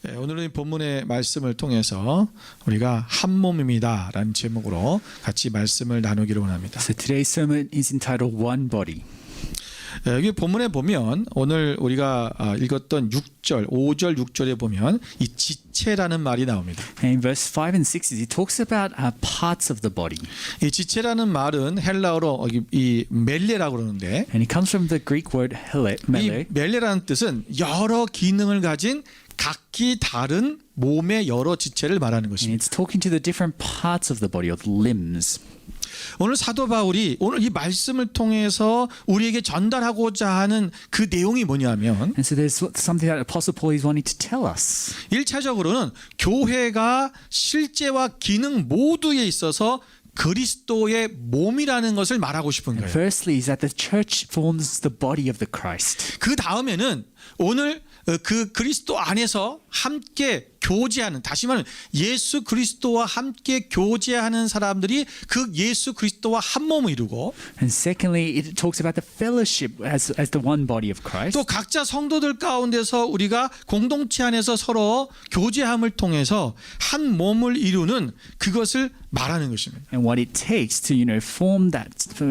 오늘은 본문의 말씀을 통해서 우리가 한 몸입니다라는 제목으로 같이 말씀을 나누기를 원합니다. So today's sermon is entitled One Body. 여기 본문에 보면 오늘 우리가 읽었던 6절, 5절, 6절에 보면 이 지체라는 말이 나옵니다. And in verse 5 and 6 it talks about parts of the body. 이 지체라는 말은 헬라어로 이 멜레라고 그러는데 And it comes from the Greek word 이 mele. 멜레라는 뜻은 여러 기능을 가진 각기 다른 몸의 여러 지체를 말하는 And 것입니다. it's talking to the different parts of the body, of limbs. 오늘 사도 바울이 오늘 이 말씀을 통해서 우리에게 전달하고자 하는 그 내용이 뭐냐면 And so there's something that Apostle Paul is wanting to tell us. 1차적으로는 교회가 실제와 기능 모두에 있어서 그리스도의 몸이라는 것을 말하고 싶은 거예요. Firstly is that the church forms the body of the Christ. 그 다음에는 오늘 그 그리스도 안에서 함께 교제하는, 다시 말하면 예수 그리스도와 함께 교제하는 사람들이 그 예수 그리스도와 한 몸을 이루고, And secondly, it talks about the fellowship as the one body of Christ. 또 각자 성도들 가운데서 우리가 공동체 안에서 서로 교제함을 통해서 한 몸을 이루는 그것을 말하는 것입니다. And what it takes to form that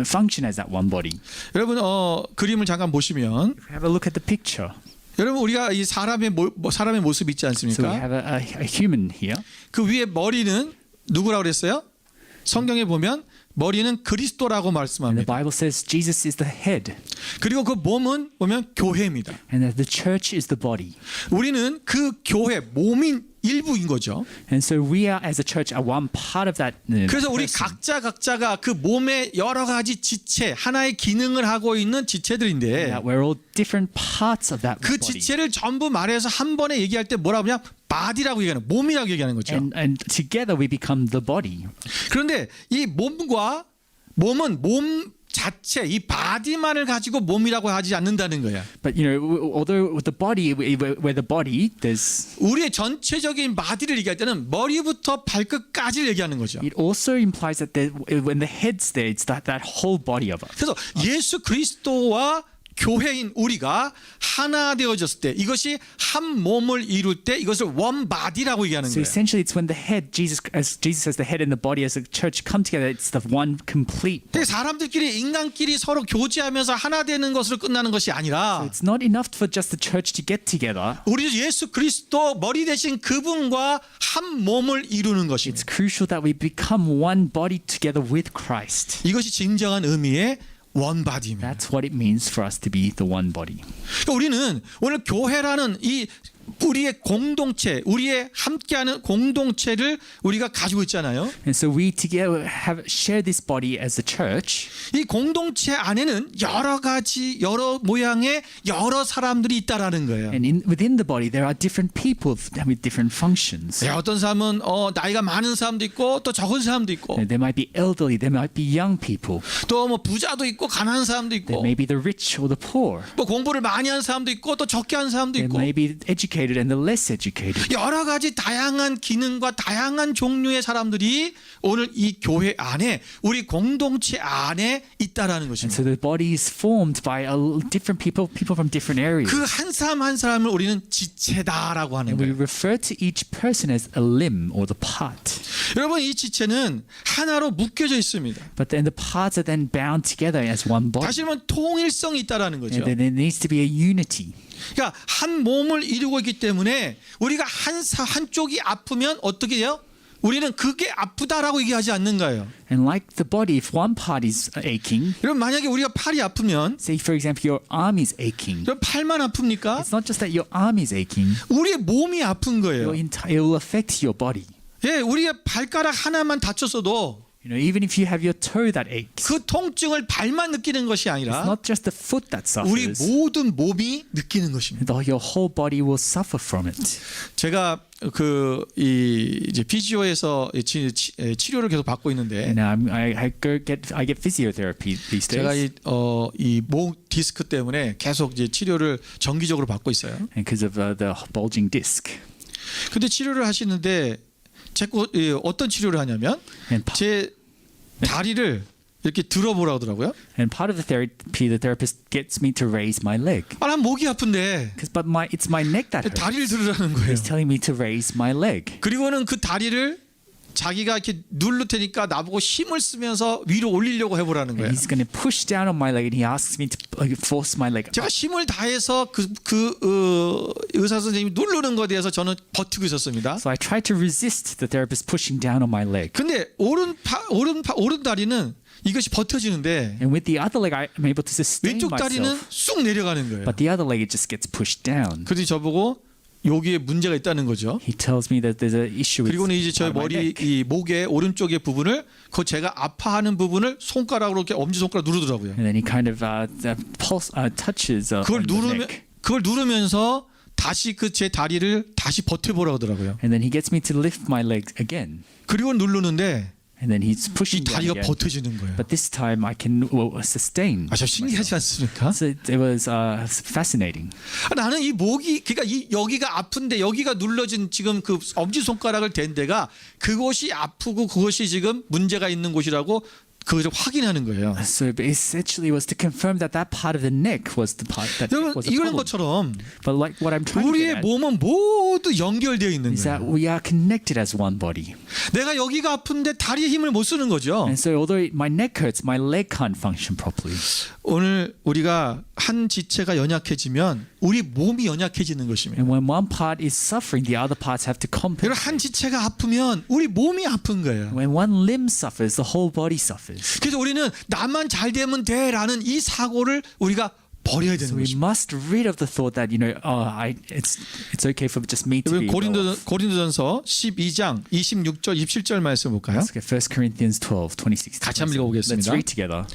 function as that one body. 여러분 그림을 잠깐 보시면 Have a look at the picture. 여러분 우리가 이 사람의 모습 있지 So we 않습니까? have a human here. 그 위에 머리는 누구라고 그랬어요? 성경에 보면 머리는 그리스도라고 And the 말씀합니다. Bible says Jesus is the head. 그리고 그 몸은 보면 교회입니다. And that the church is the body. 우리는 그 교회 몸인 일부인 거죠. And so we are as a church are one part of that 그래서 우리 person. 각자가 그 몸의 여러 가지 지체, 하나의 기능을 하고 있는 지체들인데 That we're all different parts of that 그 body. 지체를 전부 말해서 한 번에 얘기할 때 뭐라고 하냐? body라고 얘기하는, 몸이라고 얘기하는 거죠. And together we become the body. 그런데 이 몸은 몸 자체, 이 바디만을 가지고 몸이라고 하지 않는다는 거야. But although with the body, we're the body, there's 우리의 전체적인 바디를 얘기할 때는 머리부터 발끝까지를 얘기하는 거죠. it also implies that when the head's there, it's that whole body of us. 그래서 예수 그리스도와 교회인 우리가 하나 되어졌을 때, 이것이 한 몸을 이룰 때 이것을 one body라고 얘기하는 So 거예요. essentially, it's when the head, as Jesus as the head and the body as a church come together, it's the one complete. 근데 사람들끼리, 인간끼리 서로 교제하면서 하나 되는 것으로 끝나는 것이 아니라 It's not enough for just the church to get together. 우리 예수 그리스도 머리 대신 그분과 한 몸을 이루는 것입니다. It's crucial that we become one body together with Christ. 이것이 진정한 의미의 one body입니다. That's what it means for us to be the one body. 그러니까 우리는 오늘 교회라는 이 우리의 공동체, 우리의 함께하는 공동체를 우리가 가지고 있잖아요. And so we together share this body as a church. 이 공동체 안에는 여러 가지, 여러 모양의 여러 사람들이 있다라는 거예요. And within the body, there are different people with different functions. 어떤 사람은 나이가 많은 사람도 있고 또 적은 사람도 있고 There might be elderly, there might be young people. 또 뭐 부자도 있고 가난한 사람도 There 있고 may be the rich or the poor. 뭐 공부를 많이 한 사람도 있고 또 적게 한 사람도 There 있고 may be educated and the less educated. 여러 가지 다양한 기능과 다양한 종류의 사람들이 오늘 이 교회 안에, 우리 공동체 안에 있다라는 And 것입니다. so the body is formed by different people from different areas. 그 한 사람 한 사람을 우리는 지체다라고 하는 And we 거예요. refer to each person as a limb or the part. 여러분 이 지체는 하나로 묶여져 있습니다. But then the parts are then bound together as one body. 다시 말하면 통일성이 있다라는 거죠. And then there needs to be a unity. 그러니까 한 몸을 이루고 있기 때문에 우리가 한쪽이 아프면 어떻게 해요? 우리는 그게 아프다라고 얘기하지 않는 거예요. And like the body, if one part is aching, 여러분 만약에 우리가 팔이 아프면, say for example your arm is aching, 여러분 팔만 아픕니까? it's not just that your arm is aching, 우리의 몸이 아픈 거예요. it will affect your body. 예, 우리의 발가락 하나만 다쳤어도 Even if you have your toe that aches, 그 통증을 발만 느끼는 것이 it's 아니라 not just the foot that 우리 suffers. 모든 몸이 느끼는 것입니다. Your whole body will suffer from it. 제가 이제 피지오에서 치료를 계속 받고 있는데 And I get physiotherapy these 제가 days. 이 목 디스크 때문에 계속 이제 치료를 정기적으로 받고 있어요. And because of the bulging disc. 근데 치료를 하시는데 자꾸 어떤 치료를 하냐면 And 제 다리를 이렇게 들어보라 하더라고요. And part of the therapy, the therapist gets me to raise my leg. 아, 난 목이 아픈데 But it's my neck that hurts. 다리를 들으라는 거예요. He's telling me to raise my leg. 그리고는 그 다리를 자기가 이렇게 누를 테니까 나보고 힘을 쓰면서 위로 올리려고 해보라는 And 거예요. he's going to push down on my leg, and he asks me to force my leg 제가 up. 힘을 다해서 의사 선생님이 누르는 것에 대해서 저는 버티고 있었습니다. So I tried to resist the therapist pushing down on my leg. 근데 오른 다리는 이것이 버텨지는데 And with the other leg, I'm able to sustain 왼쪽 다리는 myself. 쑥 내려가는 거예요. But the other leg, it just gets pushed down. 그래서 저보고 여기에 문제가 있다는 거죠. He tells me that there's an issue with 그리고는 이제 저 my 머리 neck. 이 목의 오른쪽의 부분을 그 제가 아파하는 부분을 손가락으로 이렇게 엄지 손가락 누르더라고요. And then he kind of touches 그걸 on the neck. 그걸 누르면서 다시 그 제 다리를 다시 버텨보라 하더라고요. And then he gets me to lift my leg again. 그리고 누르는데 And then he's 이 pushing down 다리가 again. 버텨지는 거예요. But this time I can sustain. 아, 참 신기하지 않습니까? So it was fascinating. 나는 이 목이 그러니까 이 여기가 아픈데 여기가 눌러진 지금 그 엄지 손가락을 댄 데가 그곳이 아프고 그것이 지금 문제가 있는 곳이라고 그것을 확인하는 거예요. So essentially, it was to confirm that that part of the neck was the part that 여러분 was a 이런 problem. 것처럼 But like what I'm trying to 우리의 get at 몸은 모두 연결되어 있는 is that 거예요. we are connected as one body. 내가 여기가 아픈데 다리에 힘을 못 쓰는 거죠. And so although my neck hurts, my leg can't function properly. 오늘 우리가 한 지체가 연약해지면 우리 몸이 연약해지는 것입니다. And when one part is suffering, the other parts have to 여러분 compensate. 한 지체가 아프면 우리 몸이 아픈 거예요. When one limb suffers, the whole body suffers. 그래서 우리는 나만 잘 되면 돼라는 이 사고를 우리가 버려야 되는 So we 것입니다. must rid of the thought that it's okay for just me to be. 여러분 well off. 고린도전서 12장 26절 27절 말씀 볼까요? Let's get 1 Corinthians 12, 26. 같이 한번 읽어보겠습니다. Let's read together.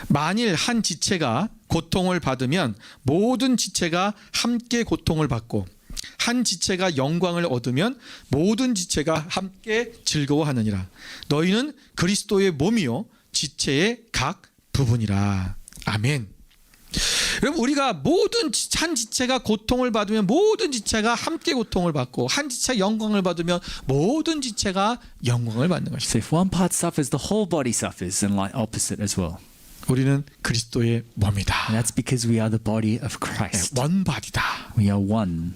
만일 한 지체가 고통을 받으면 모든 지체가 함께 고통을 받고 한 지체가 영광을 얻으면 모든 지체가 함께 즐거워하느니라. 너희는 그리스도의 몸이요 지체의 각 부분이라. 아멘. 여러분 우리가 모든 한 지체가 고통을 받으면 모든 지체가 함께 고통을 받고 한 지체가 영광을 받으면 모든 지체가 영광을 받는 것이다. So if one part suffers, the whole body suffers, and like opposite as well. 우리는 그리스도의 몸이다. And that's because we are the body of Christ. 원바디다. We are one.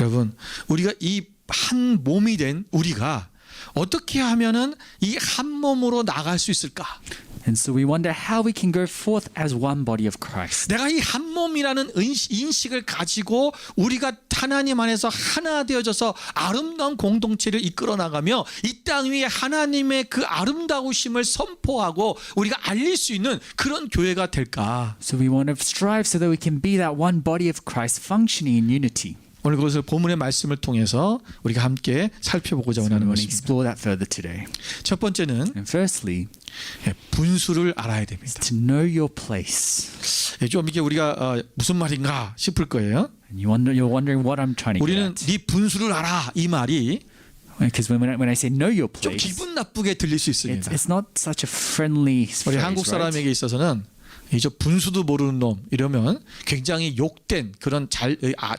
여러분 우리가 이 한 몸이 된 우리가 어떻게 하면은 이 한 몸으로 나갈 수 있을까? And so we wonder how we can go forth as one body of Christ. 내가 이 한 몸이라는 인식을 가지고 우리가 하나님 안에서 하나 되어져서 아름다운 공동체를 이끌어 나가며 이 땅 위에 하나님의 그 아름다우심을 선포하고 우리가 알릴 수 있는 그런 교회가 될까? So we want to strive so that we can be that one body of Christ functioning in unity. 오늘 그것을 본문의 말씀을 통해서 우리가 함께 살펴보고자 So we 원하는 want to 것입니다. explore that further today. 첫 번째는 And firstly, 분수를 알아야 됩니다. to know your place. 좀 이게 우리가 무슨 말인가 싶을 거예요. And you're wondering what I'm trying to 우리는 get at. 네 분수를 알아 이 말이 Because when I say know your 좀 place, 기분 나쁘게 들릴 수 있습니다. it's not such a friendly 우리 phrase, 한국 right? 사람에게 있어서는 이 저 분수도 모르는 놈 이러면 굉장히 욕된 그런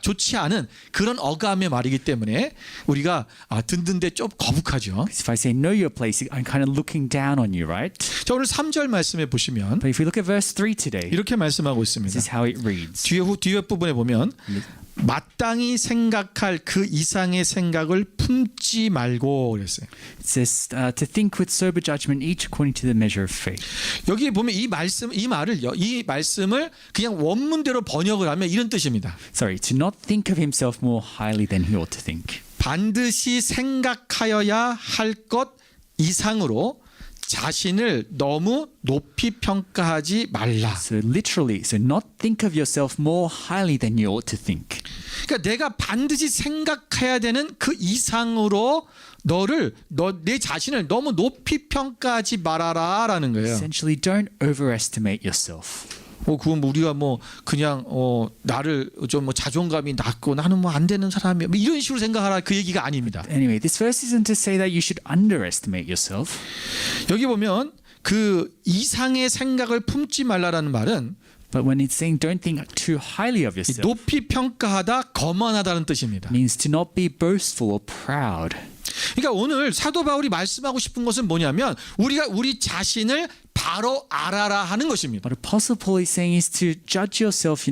좋지 않은 그런 어감의 말이기 때문에 우리가 듣는데 좀 거북하죠. If I say know your place, I'm kind of looking down on you, right? 자, 오늘 3절 말씀에 보시면 But if we look at verse 3 today, 이렇게 말씀하고 있습니다. this is how it reads. 뒤에 부분에 보면 마땅히 생각할 그 이상의 생각을 품지 말고 그랬어요. It says to think with sober judgment, each according to the measure of faith. 여기 보면 이 말씀을 그냥 원문대로 번역을 하면 이런 뜻입니다. Sorry, to not think of himself more highly than he ought to think. 반드시 생각하여야 할 것 이상으로 자신을 너무 높이 평가하지 말라. So literally, so not think of yourself more highly than you ought to think. 그러니까 내가 반드시 생각해야 되는 그 이상으로 내 자신을 너무 높이 평가하지 말아라라는 거예요. Essentially, don't overestimate yourself. 그건 우리가 그냥 나를 좀 자존감이 낮고 나는 안 되는 사람이야 이런 식으로 생각하라 그 얘기가 아닙니다. Anyway, this verse isn't to say that you should underestimate yourself. 여기 보면 그 이상의 생각을 품지 말라라는 말은 But when it's saying don't think too highly of yourself, 높이 평가하다 거만하다는 뜻입니다. it means to not be boastful or proud. 그러니까 오늘 사도 바울이 말씀하고 싶은 것은 뭐냐면 우리가 우리 자신을 바로 알아라 하는 것입니다. What Apostle Paul is saying is to judge yourself,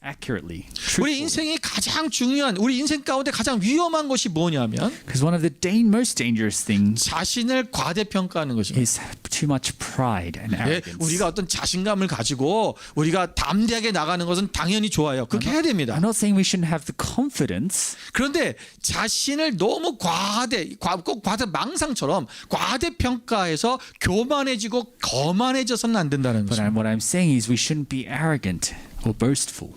accurately. 우리 인생이 가장 중요한, 우리 인생 가운데 가장 위험한 것이 뭐냐면 Because one of the most dangerous things 자신을 과대평가하는 것입니다. is too much pride and 예, arrogance. 우리가 어떤 자신감을 가지고 우리가 담대하게 나가는 것은 당연히 좋아요. 그렇게 해야 됩니다. I'm not saying we shouldn't have the confidence, 그런데 자신을 너무 꼭 망상처럼 과대평가해서 교만해지고 거만해져서는 안 된다는 but 거죠. what I'm saying is we shouldn't be arrogant or boastful.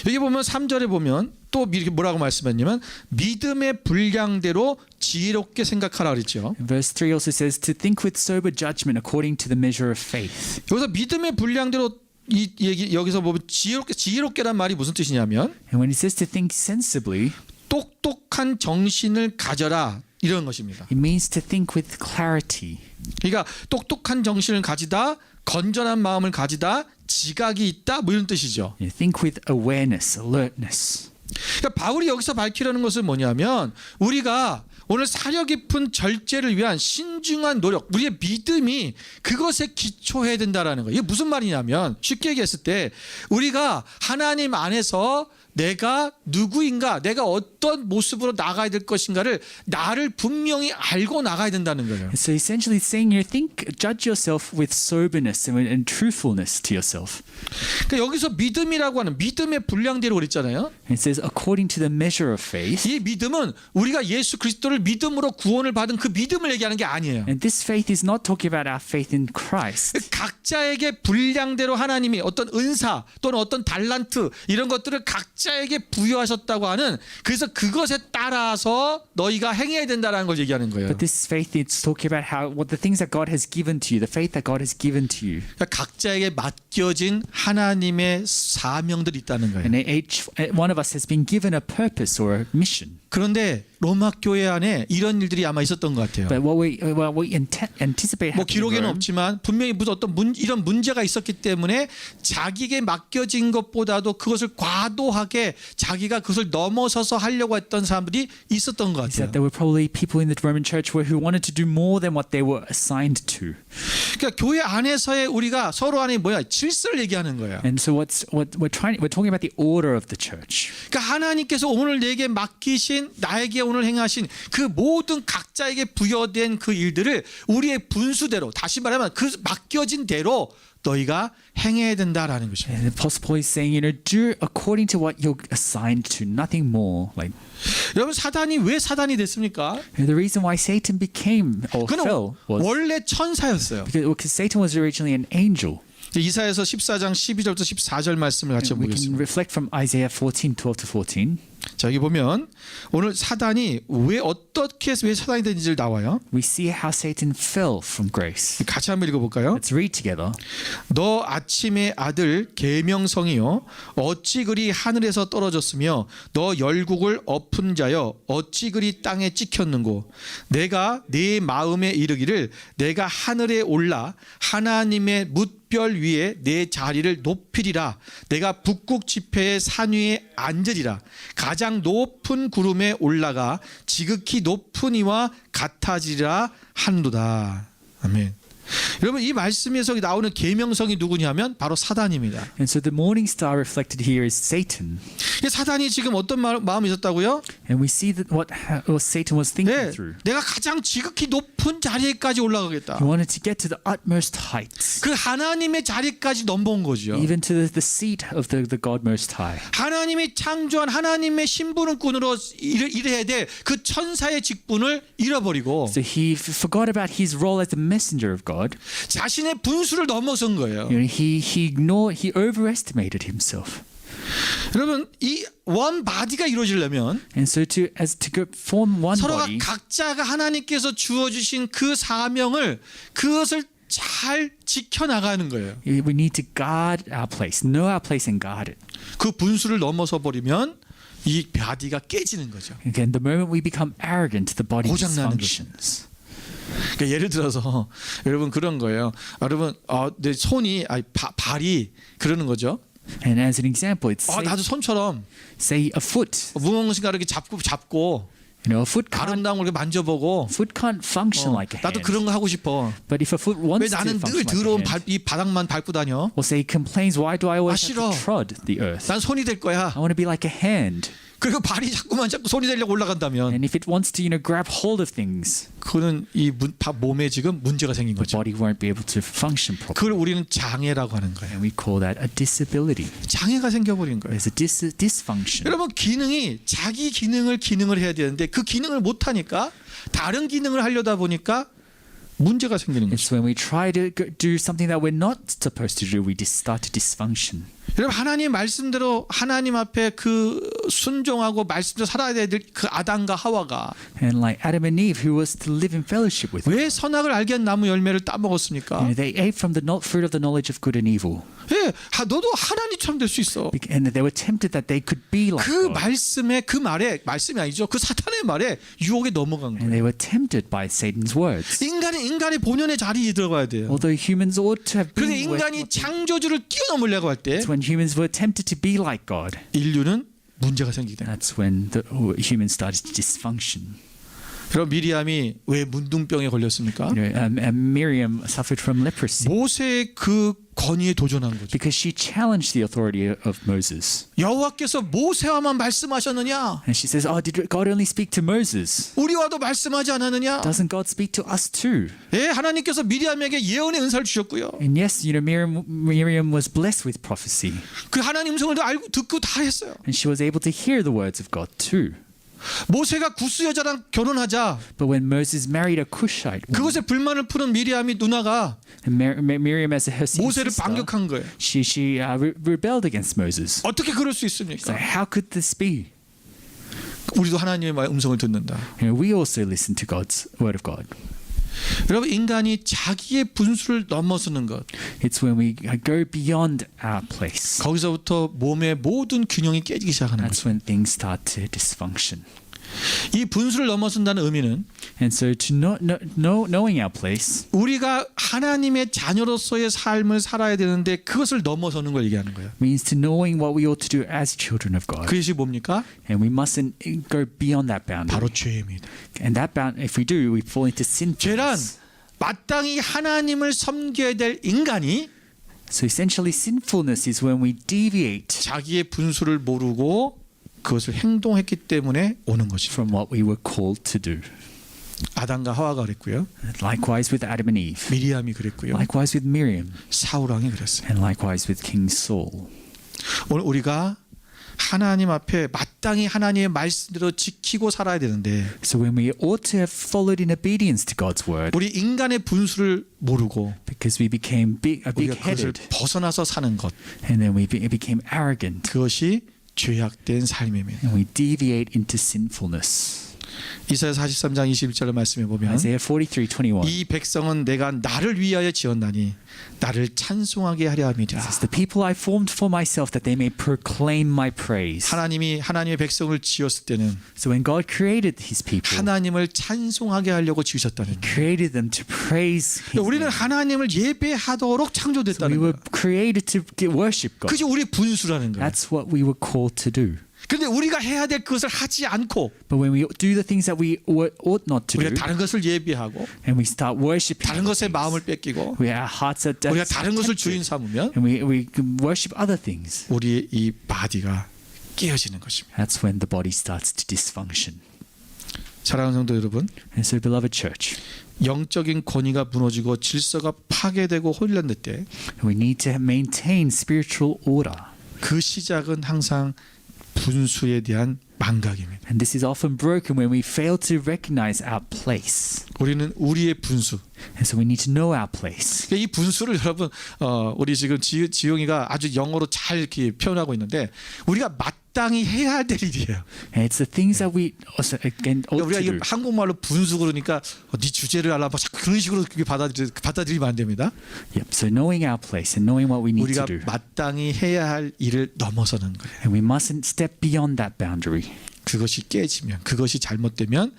여기 보면 3절에 보면 또 이렇게 뭐라고 말씀했냐면 믿음의 분량대로 지혜롭게 생각하라 그랬죠. Verse 3 also says to think with sober judgment according to the measure of faith. 여기서 믿음의 분량대로 이 얘기 여기서 보면 지혜롭게란 말이 무슨 뜻이냐면 And when it says to think sensibly, 똑똑한 정신을 가져라 이런 것입니다. it means to think with clarity. 그러니까 똑똑한 정신을 가지다, 건전한 마음을 가지다, 지각이 있다 뭐 이런 뜻이죠. Think with awareness, alertness. 그러니까 바울이 여기서 밝히려는 것은 뭐냐면 우리가 오늘 사려 깊은 절제를 위한 신중한 노력, 우리의 믿음이 그것에 기초해야 된다라는 거예요. 이게 무슨 말이냐면 쉽게 얘기했을 때 우리가 하나님 안에서 내가 누구인가, 내가 어떤 모습으로 나가야 될 것인가를 나를 분명히 알고 나가야 된다는 거예요. So essentially saying you judge yourself with soberness and truthfulness to yourself. 그러니까 여기서 믿음이라고 하는 믿음의 분량대로 그랬잖아요. It says according to the measure of faith. 이 믿음은 우리가 예수 그리스도를 믿음으로 구원을 받은 그 믿음을 얘기하는 게 아니에요. And this faith is not talking about our faith in Christ. 각자에게 분량대로 하나님이 어떤 은사 또는 어떤 달란트 이런 것들을 각자에게 부여하셨다고 하는, 그래서 그것에 따라서 너희가 행해야 된다는 걸 얘기하는 거예요. But this faith is talking about what the things that God has given to you, the faith that God has given to you. 그러니까 각자에게 맡겨진 하나님의 사명들이 있다는 거예요. And each one of us has been given a purpose or a mission. 그런데 로마 교회 안에 이런 일들이 아마 있었던 것 같아요. But what we anticipate 뭐 happening in 기록에는 Rome, 없지만 분명히 무슨 어떤 이런 문제가 있었기 때문에 자기에게 맡겨진 것보다도 그것을 과도하게 자기가 그것을 넘어서서 하려고 했던 사람들이 있었던 것 is 같아요. that there were probably people in the Roman church who wanted to do more than what they were assigned to. 그러니까 교회 안에서의 우리가 서로 안에 질서를 얘기하는 거예요. And so what we're talking about the order of the church. 그러니까 하나님께서 오늘 내게 맡기신, 나에게 오늘 행하신 그 모든 각자에게 부여된 그 일들을 우리의 분수대로, 다시 말하면 그 맡겨진 대로 너희가 행해야 된다라는 것입니다. And the Apostle Paul is saying, do according to what you're assigned to, nothing more. Like 여러분, 사단이 왜 사단이 됐습니까? the reason why Satan became or 그는 fell was 원래 천사였어요. because Satan was originally an angel. 이사야서 14장 12절부터 14절 말씀을 같이 We can 보겠습니다. reflect from Isaiah 14:12-14. 자, 여기 보면 오늘 사단이 어떻게 해서 왜 사단이 된지를 나와요. We see how Satan fell from grace. 같이 한번 읽어볼까요? Let's read together. 너 아침의 아들 계명성이요 어찌 그리 하늘에서 떨어졌으며 너 열국을 엎은 자여 어찌 그리 땅에 찍혔는고 내가 네 마음에 이르기를 내가 하늘에 올라 하나님의 뭇별 위에 내 자리를 높이리라. 내가 북극 지폐의 산 위에 앉으리라. 가장 높은 구름에 올라가 지극히 높은 이와 같아지리라 하는도다. 아멘. 여러분, 이 말씀에서 나오는 계명성이 누구냐면 바로 사단입니다. And so the morning star reflected here is Satan. 사단이 지금 어떤 마음이 있었다고요? And we see that what Satan was thinking 네, through. 내가 가장 지극히 높은 자리에까지 올라가겠다. He wanted to get to the utmost heights, 그 하나님의 자리까지 넘어온 거죠. even to the seat of the God Most High. 하나님이 창조한 하나님의 신분꾼으로 일해야 될 그 천사의 직분을 잃어버리고 So he forgot about his role as the messenger of God. 자신의 분수를 넘어선 거예요. He overestimated himself. 여러분, 이 원 바디가 이루어지려면 And so to form one 서로가 body, 각자가 하나님께서 주어주신 그 사명을, 그것을 잘 지켜나가는 거예요. we need to guard our place, know our place and guard it. 그 분수를 넘어서 버리면 이 바디가 깨지는 거죠. Again, the moment we become arrogant, the body 고장나는 dysfunctions. 그러니까 예를 들어서 여러분 그런 거예요. 여러분 내 손이 발이 그러는 거죠. And as an example, it's 나도 손처럼 say a foot. 무엇인가 이렇게 잡고 You know, a foot 아름다운 걸 이렇게 만져보고 can't function like a 나도 hand. 그런 거 하고 싶어. But if a foot 왜 wants to 나는 늘 function like a 더러운 hand, 이 바닥만 밟고 다녀? or say he complains, why do I always have 싫어. to trod the earth? 난 손이 될 거야. I want to be like a hand. 그리고 발이 자꾸 손이 되려고 올라간다면 And if it wants to, grab hold of things, 그거는 이 몸에 지금 문제가 생긴 the 거죠. body won't be able to function properly. 그걸 우리는 장애라고 하는 거예요. And we call that a disability. 장애가 생겨버린 거예요. There's a dysfunction. 여러분 기능이 자기 기능을 해야 되는데 그 기능을 못 하니까 다른 기능을 하려다 보니까 문제가 생기는 거죠. It's when we try to do something that we're not supposed to do, we start to dysfunction. 여러분 하나님 말씀대로 하나님 앞에 그 순종하고 말씀대로 살아야 될 그 아담과 하와가 And like Adam and Eve, who was to live in fellowship with 왜 선악을 알게 한 나무 열매를 따먹었습니까? they ate from the fruit of the knowledge of good and evil. 예, 너도 하나님처럼 될 수 있어. And they were tempted that they could be like 그 God. 말씀에 그 말에 말씀이 아니죠. 그 사탄의 말에 유혹에 넘어간 And 거예요. they were tempted by Satan's words. 인간의 본연의 자리에 들어가야 돼요. Although humans ought to have 그런데 been 인간이 창조주를 뛰어넘으려고 할 때 when humans were tempted to be like God, 인류는 문제가 생기게 됩니다. that's when the humans started to dysfunction. 그럼 미리암이 왜 문둥병에 걸렸습니까? Miriam suffered from leprosy 모세의 그 권위에 도전한 거죠. because she challenged the authority of Moses. 여호와께서 모세와만 말씀하셨느냐? And she says, "Oh, did God only speak to Moses? 우리와도 말씀하지 않았느냐? Doesn't God speak to us too?" 예, 하나님께서 미리암에게 예언의 은사를 주셨고요. And yes, Miriam was blessed with prophecy, 그 하나님 음성을 알고 듣고 다 했어요. and she was able to hear the words of God too. 모세가 구스 여자랑 결혼하자 But when Moses married a Cushite woman, 그것에 불만을 푸는 미리암이 누나가 and Miriam as her 모세를 sister, 반격한 거예요. she rebelled against Moses. 어떻게 그럴 수 So 있습니까? how could this be? 우리도 하나님의 음성을 듣는다. We also listen to God's word of God. 여러분 인간이 자기의 분수를 넘어서는 것 It's when we go beyond our place. 거기서부터 몸의 모든 균형이 깨지기 시작하는 That's 거죠. when things start to dysfunction. 이 분수를 넘어선다는 의미는 And so to knowing our place 우리가 하나님의 자녀로서의 삶을 살아야 되는데 그것을 넘어서는 걸 얘기하는 거예요. means to knowing what we ought to do as children of God. 그것이 뭡니까? And we mustn't go beyond that boundary. 바로 죄입니다. And that if we do, we fall into 죄란 sinfulness. 마땅히 하나님을 섬겨야 될 인간이 So essentially sinfulness is when we deviate 자기의 분수를 모르고 그것을 행동했기 때문에 오는 것이죠. from what we were called to do. 아담과 하와가 그랬고요. Likewise with Adam and Eve. 미리암이 그랬고요. Likewise with Miriam. 사울 왕이 그랬어요. And likewise with King Saul. 오늘 우리가 하나님 앞에 마땅히 하나님의 말씀대로 지키고 살아야 되는데 So when we ought to have followed in obedience to God's word, 우리 인간의 분수를 모르고 because we became 우리가 그것을 big-headed, 벗어나서 사는 것 and then we became arrogant, 그것이 죄악된 삶입니다. and we deviate into sinfulness. 이사야 43장 21절의 말씀에 보면 Isaiah 43:21 이 백성은 내가 나를 위하여 지었나니 나를 찬송하게 하려 함이라. says, "The people I formed for myself, that they may proclaim my praise." 하나님이 하나님의 백성을 지었을 때는 So when God created His people, 하나님을 찬송하게 하려고 지으셨다는 거예요. created them to praise His 우리는 name. 하나님을 예배하도록 We 창조됐다는 were 거예요. created to worship God. 그게 우리 분수라는 거예요. That's what we were called to do. 그런데 우리가 해야 될 그것을 하지 않고 But when we do the things that we ought not to 우리가 do, 다른 것을 예배하고 and we start worshiping 다른 other 것에 things, 마음을 뺏기고 our hearts are 우리가 다른 것을 주인 tempted, 삼으면 and we worship other things. 우리의 이 바디가 깨어지는 것입니다. That's when the body starts to dysfunction. 사랑하는 성도 여러분, And so, beloved church, 영적인 권위가 무너지고 질서가 파괴되고 혼란될 때 we need to maintain spiritual order. 그 시작은 항상 분수에 대한 망각입니다. And this is often broken when we fail to recognize our place. 우리는 우리의 분수. And so we need to know our place. 이 분수를 여러분 우리 지금 지용이가 아주 영어로 잘 이렇게 표현하고 있는데 우리가 마땅히 해야 할 일이에요. And it's the things that we also, again ought 우리가 to 이게 do. 한국말로 분수 그러니까 네 주제를 알아 봐 그런 식으로 그렇게 받아들이면 안 됩니다. Yep. So knowing our place and knowing what we need 우리가 to do. 마땅히 해야 할 일을 넘어서는 거예요. And we mustn't step beyond that boundary. 그것이 깨지면 그것이 잘못되면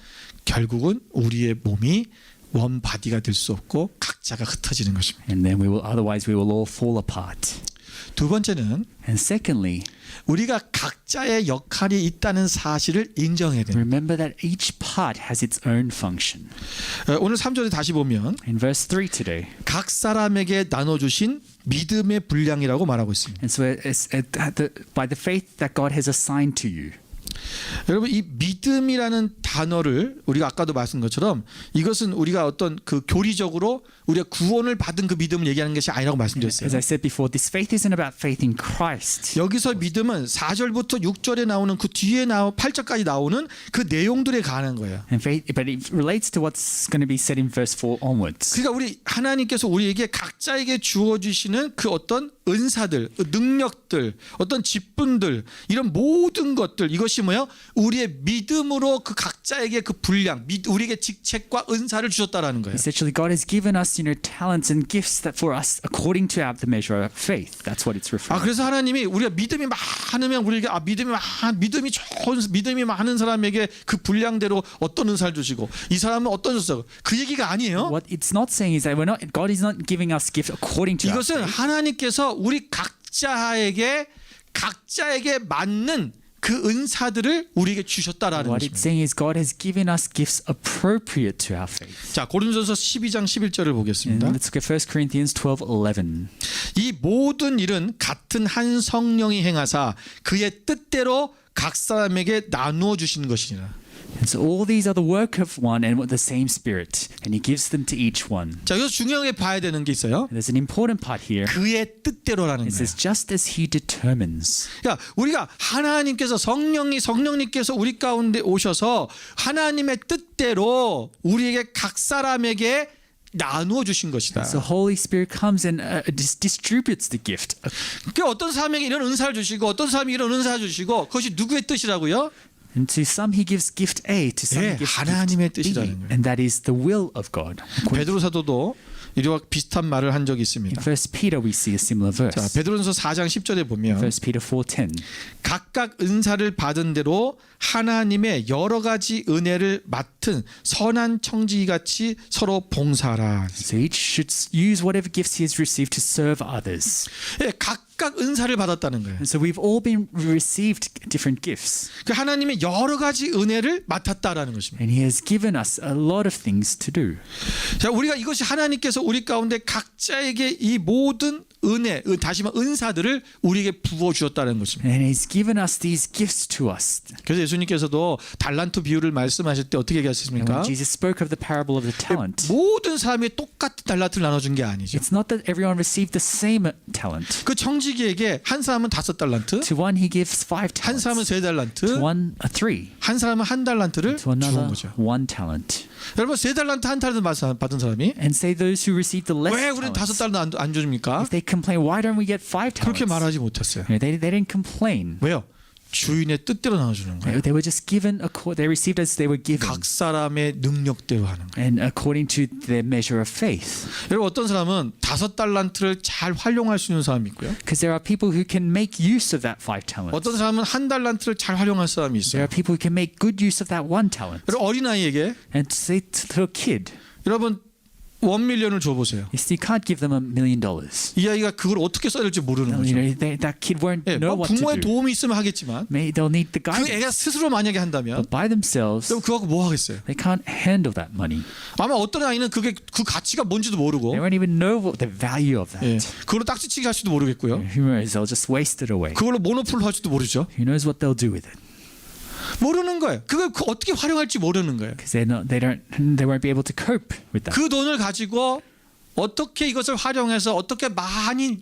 결국은 우리의 몸이 원 바디가 될 수 없고 각자가 흩어지는 것입니다. And then otherwise we will all fall apart. 두 번째는 And secondly, 우리가 각자의 역할이 있다는 사실을 인정해야 됩니다. remember that each part has its own function. 오늘 3절에 다시 보면 In verse 3 today, 각 사람에게 나눠주신 믿음의 분량이라고 말하고 있습니다. and so by the faith that God has assigned to you. 여러분 이 믿음이라는 단어를 우리가 아까도 말씀한 것처럼 이것은 우리가 어떤 그 교리적으로 우리가 구원을 받은 그 믿음을 얘기하는 것이 아니라고 말씀드렸어요. As I said before, this faith isn't about faith in Christ. 여기서 믿음은 4절부터 6절에 나오는 그 뒤에 8절까지 나오는 그 내용들에 관한 거예요. And faith, but it relates to what's going to be said in verse 4 onwards. 그러니까 우리 하나님께서 우리에게 각자에게 주어 주시는 그 어떤 은사들, 능력들, 어떤 직분들 이런 모든 것들 이것이 뭐예요? 우리의 믿음으로 그 각자에게 그 분량, 우리에게 직책과 은사를 주셨다라는 거예요. Essentially, God has given us, talents and gifts that for us according to the measure of faith. That's what it's referring. 그래서 하나님이 우리가 믿음이 많으면 우리에게 믿음이 많은 사람에게 그 분량대로 어떤 은사를 주시고 이 사람은 어떤 은사 그 얘기가 아니에요. What it's not saying is that God is not giving us gifts according to our 이것은 faith. 하나님께서 우리 각자에게 맞는 그 은사들을 우리에게 주셨다라는 What it's 것입니다. saying is God has given us gifts appropriate to our faith. 자, 고린도서 12장 11절을 보겠습니다. And let's look at 1 Corinthians 12:11. 이 모든 일은 같은 한 성령이 행하사 그의 뜻대로 각 사람에게 나누어 주신 것이니라. And so all these are the work of one and the same Spirit, and He gives them to each one. 자, 여기서 중요하게 봐야 되는 게 있어요. And there's an important part here. 그의 뜻대로라는 It 거예요. says, just as He determines. 그러니까 우리가 하나님께서 성령님께서 우리 가운데 오셔서 하나님의 뜻대로 우리에게 각 사람에게 나누어 주신 것이다. So Holy Spirit comes and distributes the gift. 그 어떤 사람에게 이런 은사를 주시고 어떤 사람에게 이런 은사를 주시고 그것이 누구의 뜻이라고요? And to some He gives gift A, to some 예, He gives 하나님의 gift B, 뜻이라는 거예요. and that is the will of God. 베드로 사도도 이와 비슷한 말을 한 적이 In 있습니다. 1 Peter we see a similar 자, verse. 베드로전서 4장 10절에 보면 1 Peter 4:10. 각각 은사를 받은 대로 하나님의 여러 가지 은혜를 맡은 선한 청지기같이 서로 봉사하라. So each should use whatever gifts he has received to serve others. 예, 각각 은사를 받았다는 거예요. And so we've all been received different gifts. 그 하나님의 여러 가지 은혜를 맡았다라는 것입니다. And he has given us a lot of things to do. 자, 우리가 이것이 하나님께서 우리 가운데 각자에게 이 모든 은혜, 다시 말해 은사들을 우리에게 부어 주었다는 것입니다. And he's given us these gifts to us. 그래서 예수님께서도 달란트 비유를 말씀하실 때 어떻게 And 얘기하셨습니까? when Jesus spoke of the parable of the talent, 모든 사람이 똑같은 달란트를 나눠준 게 아니죠. it's not that everyone received the same talent. 그 청지기에게 한 사람은 5달란트, To one he gives 5 한 사람은 talents. 3달란트, To one 3. 한 사람은 1달란트를 To 주은 another 거죠. 1 talent. 여러분 3달란트 1달란트 받은 사람이 And say those who received the less 왜 우리는 talents. 5달란트 안 줘줍니까? If they complain, why don't we get 5 그렇게 talents? 말하지 못했어요. They didn't complain. 왜요? 주인의 뜻대로 나눠주는 거예요. They were just given, they received as they were given. 각 사람의 능력대로 하는 거예요. And according to their measure of faith. 여러분 어떤 사람은 5달란트를 잘 활용할 수 있는 사람이 있고요. Because there are people who can make use of that 5 talents. 어떤 사람은 1달란트를 잘 활용할 사람이 There 있어요. are people who can make good use of that 1 talent. 여러분 어린아이에게 And to say to a kid, 여러분 1밀리언을 줘보세요. you can't give them $1 million. 이 아이가 그걸 어떻게 써야 될지 모르는 You 거죠. know, that kid won't 예, know 뭐 what to 부모의 do. 도움이 있으면 하겠지만 Maybe they'll need the 그 애가 guidance. 스스로 만약에 한다면 But by themselves, 그럼 그거 뭐 하겠어요? they can't handle that money. 아마 어떤 아이는 그게 그 가치가 뭔지도 모르고 They won't even know what the value of that. 예, 그걸로 딱지치기 할 수도 모르겠고요. Who knows? They'll just waste it away. 그걸로 모노폴로 할 수도 모르죠. Who knows what they'll do with it? 모르는 거예요. 그걸 어떻게 활용할지 모르는 거예요. Because they won't be able to cope with that. 그 돈을 가지고 어떻게 이것을 활용해서 어떻게 많이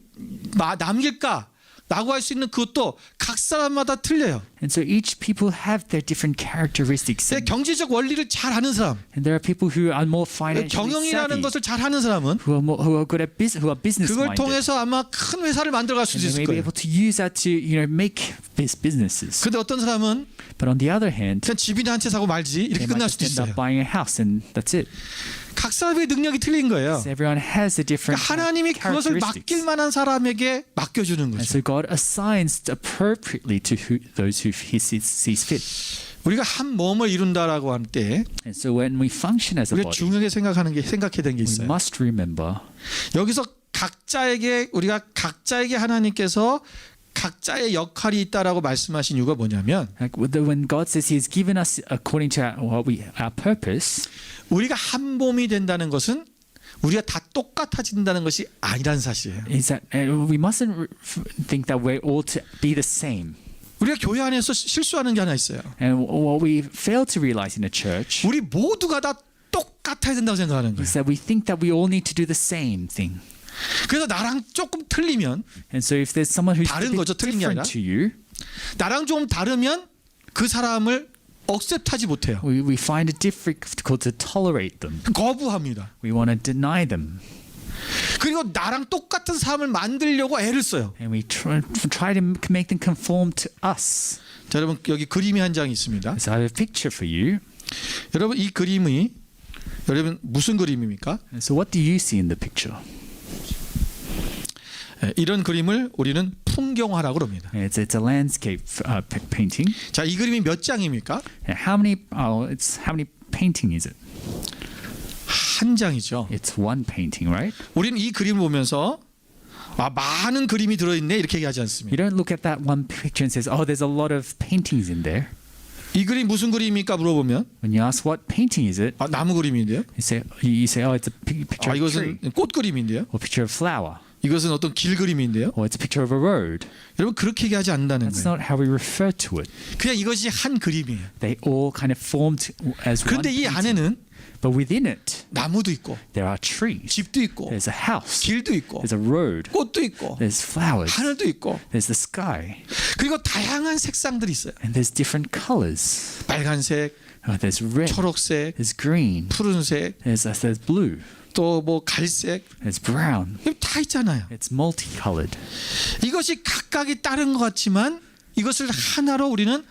남길까? 라고 할 수 있는 그것도 각 사람마다 틀려요. And so each people have their different characteristics. 근데 경제적 원리를 잘 아는 사람, And there are people who are more financially 경영이라는 savvy, 것을 잘 하는 사람은 who are good at who are business 그걸 minded. 통해서 아마 큰 회사를 만들어갈 수도 And 있을 they may be 거예요. able to use that to make businesses. 근데 어떤 사람은 But on the other hand, 그냥 집이나 한 채 사고 말지 이렇게 they might 끝날 just 수도 end 있어요. up buying a house and that's it. 각 사람의 능력이 틀린 거예요. So everyone has a different 그러니까 하나님이 그것을 맡길 characteristics. 만한 사람에게 맡겨주는 And 거죠. so God assigns appropriately to those who He sees fit. 우리가 한 몸을 이룬다라고 할 때 And so when we function as a 우리가 body, 중요하게 생각해야 되는 게 we 있어요. must remember 여기서 우리가 각자에게 하나님께서 각자의 역할이 있다라고 말씀하신 이유가 뭐냐면 Like when God says He has given us according to our purpose, 우리가 한 몸이 된다는 것은 우리가 다 똑같아진다는 것이 아니라는 사실이에요. is that we mustn't think that we're all to be the same. 우리가 교회 안에서 실수하는 게 하나 있어요. And what we fail to realize in a church 우리 모두가 다 똑같아야 된다고 생각하는 거예요. is that we think that we all need to do the same thing. 그래서 나랑 조금 틀리면 And so if there's someone who's 다른 a 거죠, bit 틀린 게 아니라. different to you, 나랑 좀 다르면 그 사람을 억셉트하지 못해요. we find it difficult to tolerate them. 거부합니다. We want to deny them. 그리고 나랑 똑같은 사람을 만들려고 애를 써요. And we try to make them conform to us. 자, 여러분 여기 그림이 한 장 있습니다. So I have a picture for you. 여러분 이 그림이 여러분 무슨 그림입니까? And so what do you see in the picture? 이런 그림을 우리는 풍경화라고 합니다. It's a landscape painting. 자, 이 그림이 몇 장입니까? And how many painting is it? 한 장이죠. It's one painting, right? 우리는 이 그림을 보면서 많은 그림이 들어있네 이렇게 얘기하지 않습니다. You don't look at that one picture and says, "Oh, there's a lot of paintings in there." 이 그림 무슨 그림입니까 물어보면 When you ask what painting is it, 나무 그림인데요. you say, "Oh, it's a picture of a tree, 이것은 꽃 그림인데요. or picture of flower, 이것은 어떤 길 그림인데요. or it's a picture of a road." 여러분 그렇게 얘기하지 않는다는 That's 거예요. not how we refer to it. 그냥 이것이 한 그림이에요. They all kind of formed as one 그런데 이 painting. 안에는 But within it, 나무도 있고 there are trees. 집도 있고 There's a house. 길도 있고 There's a road. 꽃도 있고 There's flowers. 하늘도 있고 There's the sky. 그리고 다양한 색상들이 있어요. And there's different colors. 빨간색, There's red. 초록색, There's green. 푸른색, There's blue. 또 뭐 갈색 There's brown. 다 있잖아요. It's multicolored. 이것이 각각이 다른 것 같지만 이것을 하나로 우리는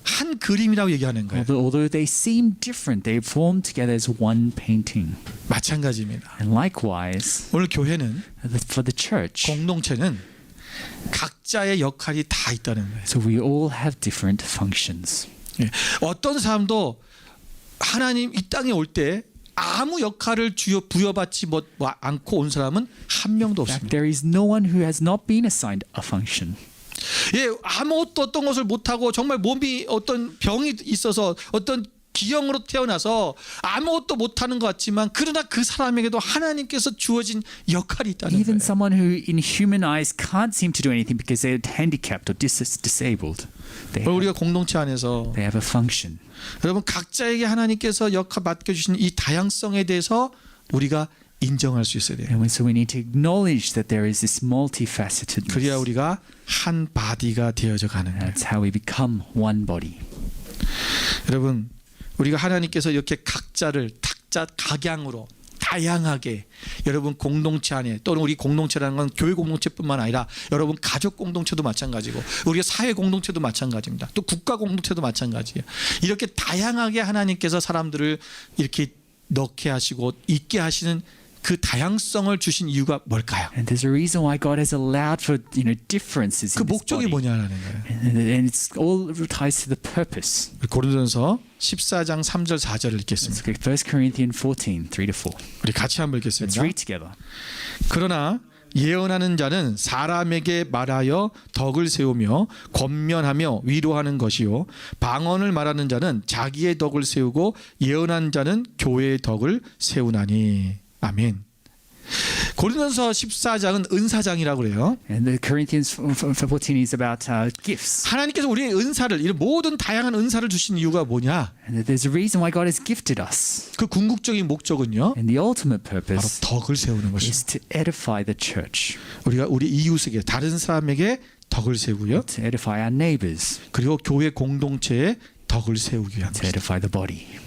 한 그림이라고 얘기하는 거예요. Although they seem different, they form together as one painting. 마찬가지입니다. And likewise, 오늘 교회는 for the church, 공동체는 각자의 역할이 다 있다는 거예요. so we all have different functions. 예. 어떤 사람도 하나님 이 땅에 올 때 아무 역할을 부여받지 않고 온 사람은 한 명도 In fact, 없습니다. there is no one who has not been assigned a function. 예, 아무것도 어떤 것을 못하고 정말 몸이 어떤 병이 있어서 어떤 기형으로 태어나서 아무것도 못하는 것 같지만 그러나 그 사람에게도 하나님께서 주어진 역할이 있다는 Even 거예요. someone who in human eyes can't seem to do anything because they're handicapped or disabled. 우리가 공동체 안에서 They have a function. 여러분 각자에게 하나님께서 역할 맡겨주신 이 다양성에 대해서 우리가 인정할 수 있어야 돼요. And so we need to acknowledge that there is this multifacetedness. 그래야 우리가 한 바디가 되어져 가는 거예요. That's how we become one body. 여러분 우리가 하나님께서 이렇게 각자를 각양으로 다양하게 여러분 공동체 안에 또는 우리 공동체라는 건 교회 공동체뿐만 아니라 여러분 가족 공동체도 마찬가지고 우리가 사회 공동체도 마찬가지입니다. 또 국가 공동체도 마찬가지예요. 이렇게 다양하게 하나님께서 사람들을 이렇게 넣게 하시고 있게 하시는 그 다양성을 주신 이유가 뭘까요? And there's a reason why God has allowed for differences 그 in this 목적이 body. 뭐냐라는 거예요. And it's all ties to the purpose. 고린도전서 14장 3절 4절을 Let's 읽겠습니다. look at 1 Corinthians 14, 3-4. 우리 같이 한번 Let's 읽겠습니다. read together. 그러나 예언하는 자는 사람에게 말하여 덕을 세우며 권면하며 위로하는 것이요 방언을 말하는 자는 자기의 덕을 세우고 예언한 자는 교회의 덕을 세우나니. 아멘. 고린도전서 14장은 은사장이라고 그래요. And the Corinthians 14 is about gifts. 하나님께서 우리의 은사를 이런 모든 다양한 은사를 주신 이유가 뭐냐? And there's a reason why God has gifted us. 그 궁극적인 목적은요. And the ultimate 바로 purpose 덕을 세우는 것입니다. is to edify the church. 우리가 우리 이웃에게 다른 사람에게 덕을 세우고요. To edify our neighbors. 그리고 교회 공동체에 덕을 세우기 위한 To 것입니다. edify the body.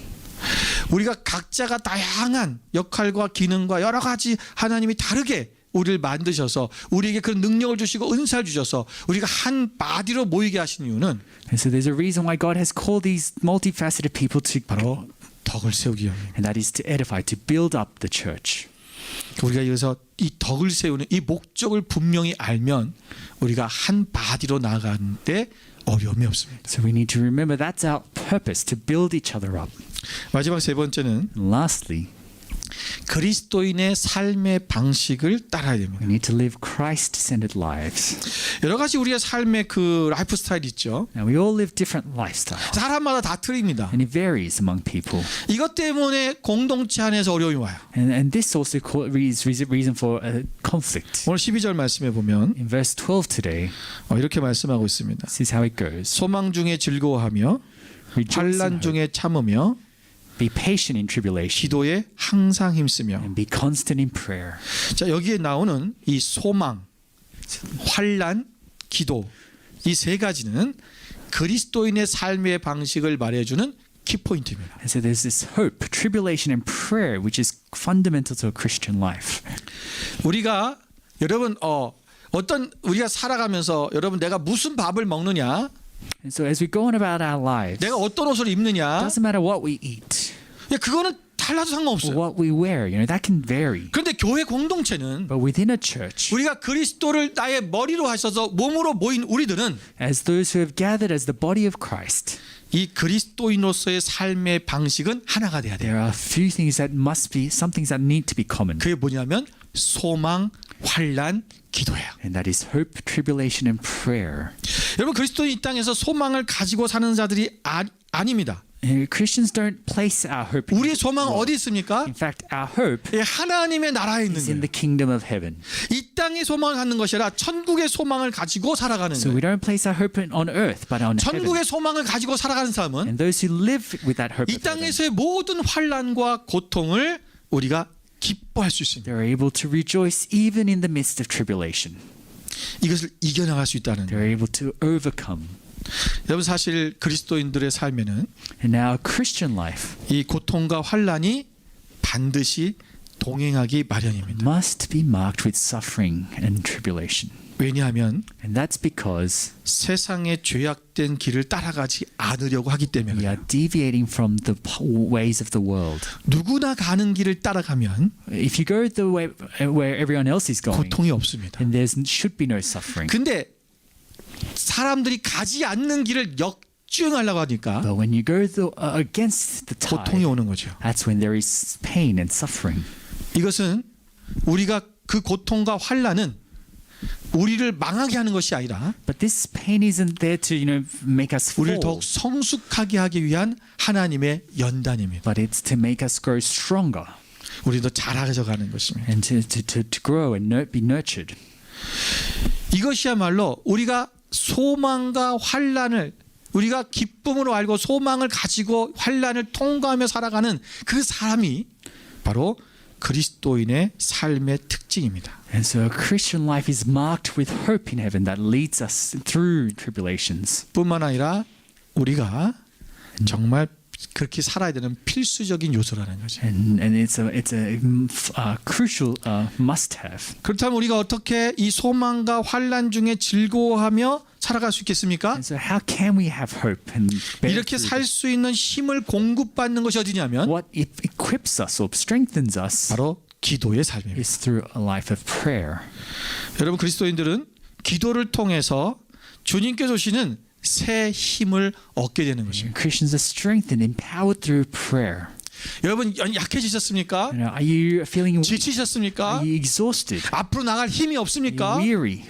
우리가 각자가 다양한 역할과 기능과 여러 가지 하나님이 다르게 우리를 만드셔서 우리에게 그런 능력을 주시고 은사를 주셔서 우리가 한 바디로 모이게 하신 이유는 And so there's a reason why God has called these multifaceted people to 바로 덕을 세우기 위함입니다. and that is to edify, to build up the church. 우리가 여기서 이 덕을 세우는 이 목적을 분명히 알면 우리가 한 바디로 나아가는데 어려움이 없습니다. So we need to remember that's our purpose, to build each other up. 마지막 세 번째는 And lastly, 그리스도인의 삶의 방식을 따라야 됩니다. We need to live Christ-centered lives. 여러 가지 우리의 삶의 그 라이프 스타일이 있죠. Now we all live different lifestyles, 사람마다 다 틀립니다. and it varies among people. 이것 때문에 공동체 안에서 어려움이 와요. And this also is reason for a conflict. 오늘 12절 말씀에 보면 In verse 12 today, 이렇게 말씀하고 있습니다. this is how it goes. 소망 중에 즐거워하며 Rejoice in 환난 hope. 중에 참으며 Be patient in tribulation 기도에 항상 힘쓰며. and be constant in prayer. 자, 여기에 나오는 이 소망, 환난, 기도 이 세 가지는 그리스도인의 삶의 방식을 말해주는 키포인트입니다. And so there's this hope, tribulation, and prayer, which is fundamental to a Christian life. 우리가 여러분 어떤 우리가 살아가면서 여러분 내가 무슨 밥을 먹느냐, And so as we go on about our lives, 내가 it 어떤 옷을 입느냐, doesn't matter what we eat 그거는 달라도 or 상관없어요. what we wear, that can vary. 그런데 교회 공동체는 But within a church, 우리가 그리스도를 나의 머리로 하셔서 몸으로 모인 우리들은 as those who have gathered as the body of Christ, 이 그리스도인으로서의 삶의 방식은 하나가 돼야 돼요. there are a few things that must be, some things that need to be common. 그게 뭐냐면 소망, 환난, 기도예요. And that is hope, tribulation, and prayer. 여러분 그리스도인 이 땅에서 소망을 가지고 사는 자들이 아닙니다. Christians don't place our hope in 우리의 this 소망은 world. 어디 있습니까? In fact, our hope 하나님의 나라에 있는 is in 거예요. the kingdom of heaven. 이 땅의 소망을 갖는 것이 아니라 천국의 소망을 가지고 살아가는 So 거예요. we don't place our hope on earth, but on heaven. 천국의 소망을 가지고 살아가는 사람은 And those who live with that hope 이 of heaven, 땅에서의 모든 환난과 고통을 우리가 기뻐할 수 있습니다. they're able to rejoice even in the midst of tribulation. 이것을 이겨나갈 수 있다는 거예요. They're able to overcome. 여러분 사실 그리스도인들의 삶에는 And our Christian life 이 고통과 환난이 반드시 동행하기 마련입니다. must be marked with suffering and tribulation. 왜냐하면 And that's because 세상의 죄악된 길을 따라가지 않으려고 하기 때문에 we 그래요. are deviating from the ways of the world. 누구나 가는 길을 따라가면 If you go the way where everyone else is going, 고통이 없습니다. then there should be no suffering. 근데 사람들이 가지 않는 길을 역주행하려고 하니까 But when you go against the 고통이 tide, 오는 거죠. that's when there is pain and suffering. 이것은 우리가 그 고통과 환난은 우리를 망하게 하는 것이 아니라 But this pain isn't there to make us fall, 우리를 더욱 성숙하게 하기 위한 하나님의 연단입니다. but it's to make us grow stronger 우리 더 잘하게 가는 것입니다. and to grow and be nurtured. 이것이야말로 우리가 소망과 환난을 우리가 기쁨으로 알고 소망을 가지고 환난을 통과하며 살아가는 그 사람이 바로 그리스도인의 삶의 특징입니다. And so a Christian life is marked with hope in heaven that leads us through tribulations. 뿐만 아니라 우리가 정말 그렇게 살아야 되는 필수적인 요소라는 거죠. And it's a crucial must-have. 그렇다면 우리가 어떻게 이 소망과 환난 중에 즐거워하며 살아갈 수 있겠습니까? And so how can we have hope and bear 이렇게 through 살 수 있는 힘을 공급받는 것이 어디냐면 what it equips us or strengthens us 바로 기도의 삶입니다. is through a life of prayer. 여러분 그리스도인들은 기도를 통해서 주님께 주시는 새 힘을 얻게 되는 것입니다. Christians are strengthened, empowered through prayer. 여러분 약해지셨습니까? Are you feeling weak? 지치셨습니까? Are you exhausted? 앞으로 나갈 힘이 Are you 없습니까? weary?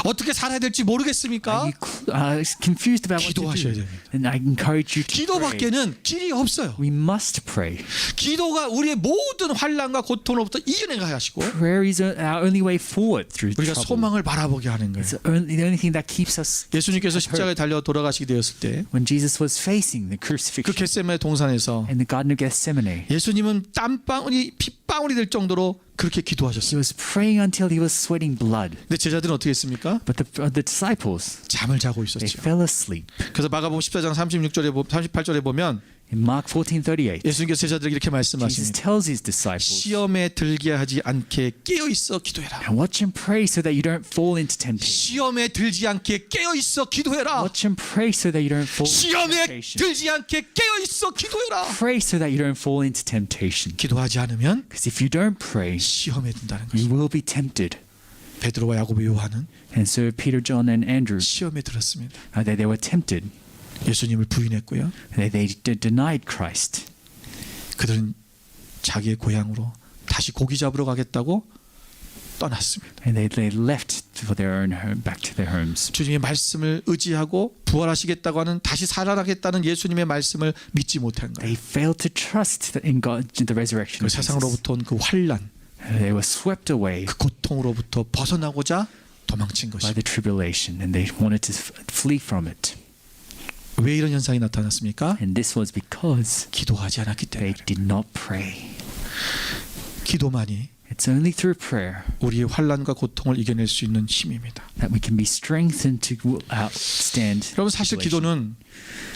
어떻게 살아야 될지 모르겠습니까? Are you confused about what to 기도하셔야 do? 됩니다. And I encourage you to pray. 기도밖에는 길이 없어요. We must pray. 기도가 우리의 모든 환난과 고통으로부터 이겨내게 하시고 Prayer is our only way forward through 우리가 trouble. 소망을 바라보게 하는 거예요. It's the only thing that keeps us. 예수님께서 십자가에 달려 돌아가시게 되었을 때 그 When Jesus was facing the crucifixion 겟세마네 동산에서 in the Garden of Gethsemane, 예수님은 땀방울이 핏방울이 될 정도로 그렇게 he 기도하셨어요. was praying until he was sweating blood. 근데 제자들은 어떻게 했습니까? But the disciples, 잠을 자고 they 있었죠. fell asleep. 그래서 마가복음 14장 38절에 보면 In Mark 14:38, 예수님께서 제자들에게 이렇게 Jesus 말씀하십니다. tells his disciples, 시험에 들게 하지 않게 깨어 있어 기도해라. and watch and pray so that you don't fall into temptation. 시험에 들지 않게 깨어 있어 기도해라. Watch and pray so that you don't fall into 시험에 temptation. 들지 않게 깨어 있어 기도해라. Pray so that you don't fall into temptation. 기도하지 않으면 Because if you don't pray, 시험에 든다는 you 것입니다. will be tempted. 베드로와 야고보 요한은 And so Peter, John, and Andrew, 시험에 들었습니다. they were tempted. 예수님을 부인했고요. They denied Christ. 그들은 자기의 고향으로 다시 고기 잡으러 가겠다고 떠났습니다. And they left for their own home, back to their homes. 주님의 말씀을 의지하고 부활하시겠다고 하는 다시 살아나겠다는 예수님의 말씀을 믿지 못한 거예요. They failed to trust in God, in the resurrection 그 of Jesus. 세상으로부터 온 그 환란, They were swept away 그 고통으로부터 벗어나고자 도망친 by 것이. the tribulation, and they wanted to flee from it. 왜 이런 현상이 나타났습니까? And this was because 기도하지 않았기 they 때문에. did not pray. 기도만이 It's only through prayer 우리의 환란과 고통을 이겨낼 수 있는 힘입니다. that we can be strengthened to outstand. 여러분 사실 tribulation. 기도는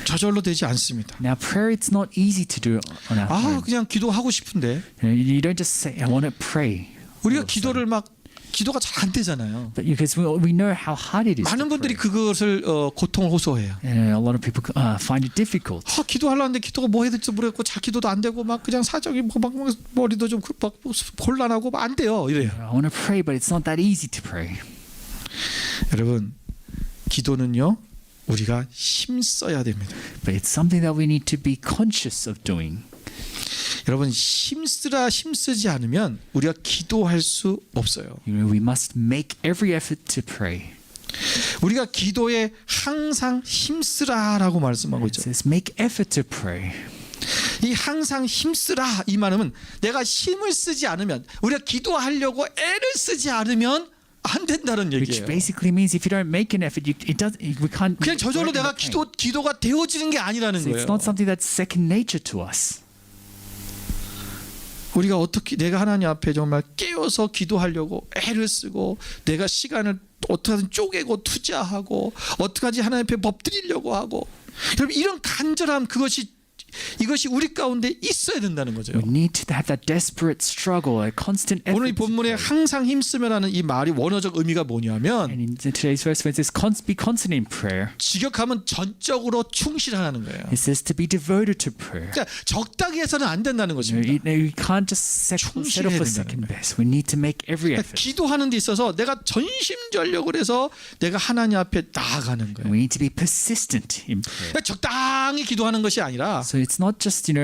저절로 되지 않습니다. Now, prayer, it's not easy to do on our 아 own. 그냥 기도하고 싶은데 You don't just say, I want to pray. 우리가 기도를 막 기도가 잘 안 되잖아요. But because we know how hard it is to 많은 분들이 pray. 그것을 고통을 호소해요. And a lot of people find it difficult. 기도하려는데 기도가 뭐 해야 될지 모르겠고 잘 기도도 안 되고 막 그냥 사정이 막 머리도 좀 막 곤란하고 막 안 돼요. 이래요. I want to pray, but it's not that easy to pray. 여러분 기도는요 우리가 힘써야 됩니다. But it's something that we need to be conscious of doing. 여러분 힘쓰지 않으면 우리가 기도할 수 없어요. You know, we must make every effort to pray. 우리가 기도에 항상 힘쓰라라고 말씀하고 It 있죠. says, make effort to pray. 이 항상 힘쓰라 이 말은 내가 힘을 쓰지 않으면 우리가 기도하려고 애를 쓰지 않으면 안 된다는 Which 얘기예요. basically means if you don't make an effort, we can't. 그냥 저절로 we're 내가 not praying. 기도가 되어지는 게 아니라는 So 거예요. it's not something that's second nature to us. 우리가 어떻게 내가 하나님 앞에 정말 깨어서 기도하려고 애를 쓰고 내가 시간을 어떻게든 쪼개고 투자하고 어떡하지 하나님 앞에 엎드리려고 하고 여러분 이런 간절함 이것이 우리 가운데 있어야 된다는 거죠. We need to have that desperate struggle, a constant effort. 오늘 이 to 본문에 pray. 항상 힘쓰면라는 이 말이 원어적 의미가 뭐냐면 And in today's verse, when it says be constant in prayer, 직역하면 전적으로 충실하는 거예요. it says to be devoted to prayer. 그러니까 적당히 해서는 안 된다는 것입니다. You can't just settle 충실해야 for 된다는 second best. We need to make every 그러니까 effort. 기도하는 데 있어서 내가 전심전력을 해서 내가 하나님 앞에 나아가는 거예요. We need to be persistent in prayer. 그러니까 적당히 기도하는 것이 아니라 So it's not just, we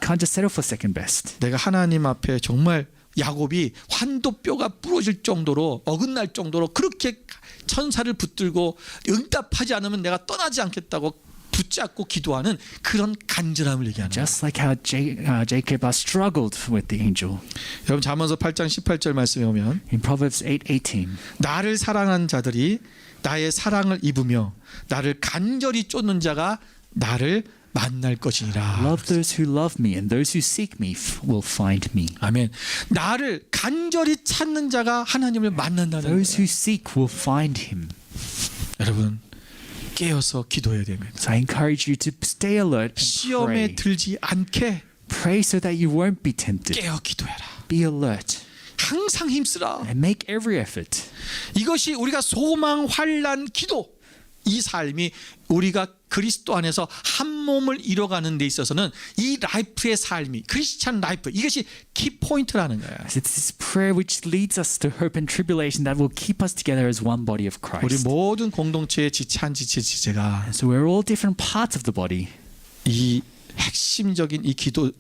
can't just settle for second best. 내가 하나님 앞에 정말 야곱이 환도뼈가 부러질 정도로 어긋날 정도로 그렇게 천사를 붙들고 응답하지 않으면 내가 떠나지 않겠다고 붙잡고 기도하는 그런 간절함을 얘기하는 거예요. Just like how Jacob struggled with the angel. 여러분 잠언서 8장 18절 말씀에 오면 In Proverbs 8:18, 나를 사랑하는 자들이 나의 사랑을 입으며 나를 간절히 쫓는 자가 나를 만날 것이니라. love those who love me, and those who seek me will find me. 아멘. 나를 간절히 찾는 자가 하나님을 만난다는 Those 거예요. who seek will find him. 여러분 깨어서 기도해야 됩니다. So I encourage you to stay alert and 시험에 pray. 들지 않게 Pray so that you won't be tempted. 깨어 기도해라. Be alert 항상 힘쓰라. and make every effort. 이것이 우리가 소망 환난 기도 이 삶이 우리가 그리스도 안에서 한 몸을 이뤄가는 데 있어서는 이 라이프의 삶이 크리스찬 라이프 이것이 키포인트라는 거예요. So it's this prayer which leads us to hope and tribulation that will keep us together as one body of 우리 Christ. 모든 공동체의 지체 한 지체가 And so we're all different parts of the body. 이 핵심적인 이 기도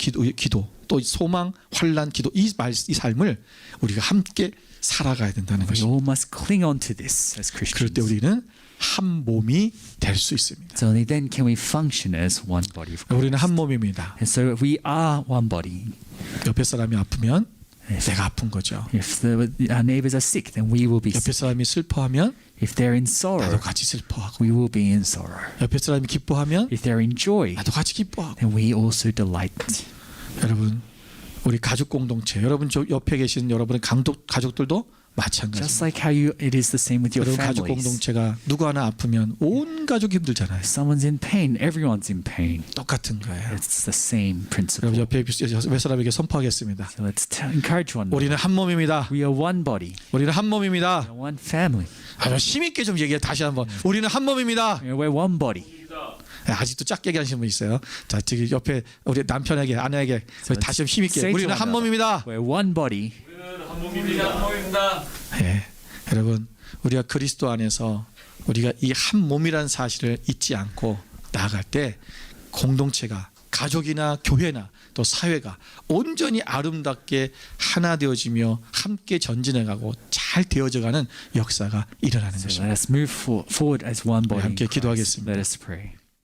또 소망 환난 기도 이 삶을 우리가 함께 살아가야 된다는 We 것입니다. all must cling on to this as 그럴 때 Christians. 우리는 한 몸이 될 수 있습니다. So only then can we function as one body of 우리는 Christ. 한 몸입니다. And so we are one body. 옆에 사람이 아프면 내가 아픈 거죠. If our neighbors are sick, then we will be 옆에 sick. 사람이 슬퍼하면 If they're in 나도 sorrow, 같이 슬퍼하고 we will be in sorrow. 옆에 사람이 기뻐하면 If they're in joy, 나도 같이 기뻐하고 then we also delight. 여러분 우리 가족 공동체 여러분 저 옆에 계신 여러분의 가족들도 Just 마찬가지입니다. like how it is the same with your 여러분 가족 families. 공동체가 누구 하나 아프면 온 가족이 힘들잖아요. If someone's in pain, everyone's in pain. 똑같은 거예요. It's the same principle. 여러분 옆에 몇 사람에게 선포하겠습니다. So let's encourage one 우리는 another. 한 몸입니다. We are one body. 우리는 한 몸입니다. We are one family. 힘있게 좀 얘기해 다시 한번. 우리는 한 몸입니다. We're one body. 아직도 작게 얘기하시는 분 있어요. 자, 저기 옆에 우리 남편에게 아내에게 다시 좀 힘있게 Say to 우리는 one 한 another, 몸입니다. We're one body. 예, 여러분 우리가 그리스도 안에서 우리가 이 한 몸이라는 사실을 잊지 않고 나아갈 때 공동체가 가족이나 교회나 또 사회가 온전히 아름답게 하나 되어지며 함께 전진해가고 잘 되어져가는 역사가 일어나는 So 것입니다. let us move forward as one body. in 함께 Christ. 기도하겠습니다. Let us pray.